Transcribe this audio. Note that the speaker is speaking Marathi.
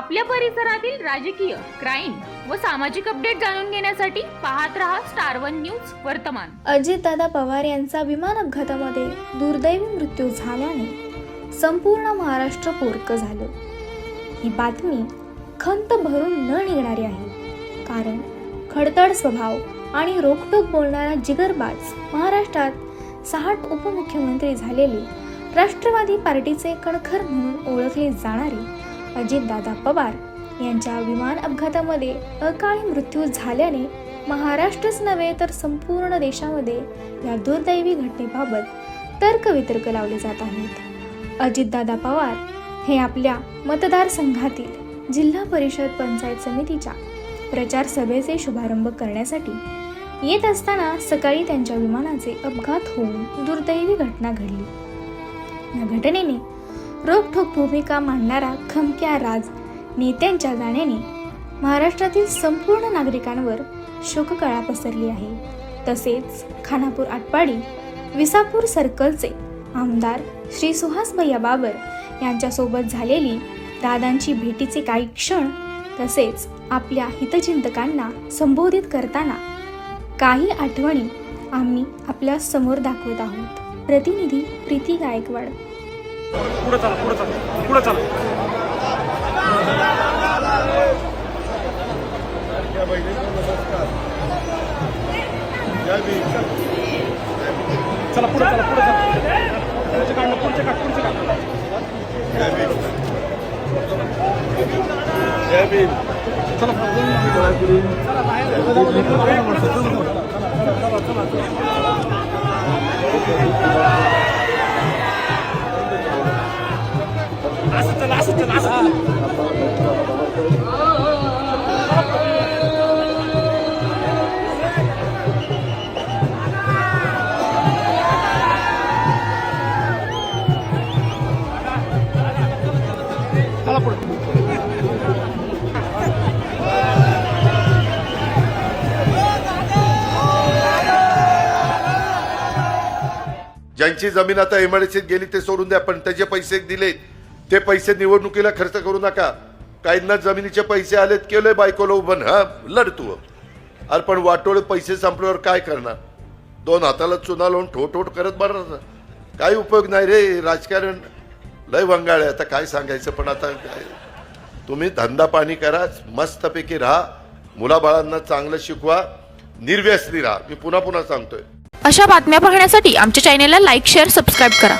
आपल्या परिसरातील राजकीय, क्राईम व सामाजिक अपडेट जाणून घेण्यासाठी पाहत रहा स्टार वन न्यूज वर्तमान। अजितदादा पवार यांचा विमान अपघातामध्ये दुर्दैवी मृत्यू झाल्याने संपूर्ण महाराष्ट्र पोरकं झालं। ही बातमी खंत भरून न निघणारी आहे, कारण खडतड स्वभाव आणि रोखटोक बोलणारा जिगरबाज महाराष्ट्रात 60 उपमुख्यमंत्री झालेले राष्ट्रवादी पार्टीचे कणखर म्हणून ओळखले जाणारे अजितदादा पवार यांच्या विमान अपघातामध्ये अकाली मृत्यू झाल्याने महाराष्ट्रच नव्हे तर संपूर्ण देशामध्ये या दुर्दैवी घटनेबाबत तर्कवितर्क लावले जात आहेत। अजितदादा पवार हे आपल्या मतदारसंघातील जिल्हा परिषद पंचायत समितीच्या प्रचार सभेचे शुभारंभ करण्यासाठी येत असताना सकाळी त्यांच्या विमानाचे अपघात होऊन दुर्दैवी घटना घडली। या घटनेने रोखठोक भूमिका मांडणारा खमक्या राज नेत्यांच्या जाण्याने महाराष्ट्रातील संपूर्ण नागरिकांवर शोककळा पसरली आहे। तसेच खानापूर आटपाडी विसापूर सर्कलचे आमदार श्री सुहास भैया बाबर यांच्यासोबत झालेली दादांची भेटीचे काही क्षण, तसेच आपल्या हितचिंतकांना संबोधित करताना काही आठवणी आम्ही आपल्या समोर दाखवत आहोत। प्रतिनिधी प्रीती गायकवाड। पुढे चला, पुढे चला, पुढे चला। चला पुढे चला, पुढे चला। पुढचे काढ, पुढचे काढ, पुढचे काढ। चला असं चला, असं चला पुढे। ज्यांची जमीन आता एमआयडीसीत गेली ते सोडून द्या, पण त्याचे पैसे दिले ते पैसे निवडणुकीला खर्च करू नका। काहींना जमिनीचे पैसे आलेत, केलंय बायकोला उभं, हा लढ तू। अरे पण वाटोळे पैसे संपल्यावर काय करणार? दोन हाताला चुना लावून ठोठोट करत बरं काही उपयोग नाही रे। राजकारण लय वंगाळ आहे, आता काय सांगायचं। पण आता काय, तुम्ही धंदा पाणी करा, मस्तपैकी राहा, मुलाबाळांना चांगलं शिकवा, निर्व्यसनी राहा। मी पुन्हा पुन्हा सांगतोय। अशा बातम्या पाहण्यासाठी आमच्या चॅनेलला लाईक, शेअर, सबस्क्राईब करा।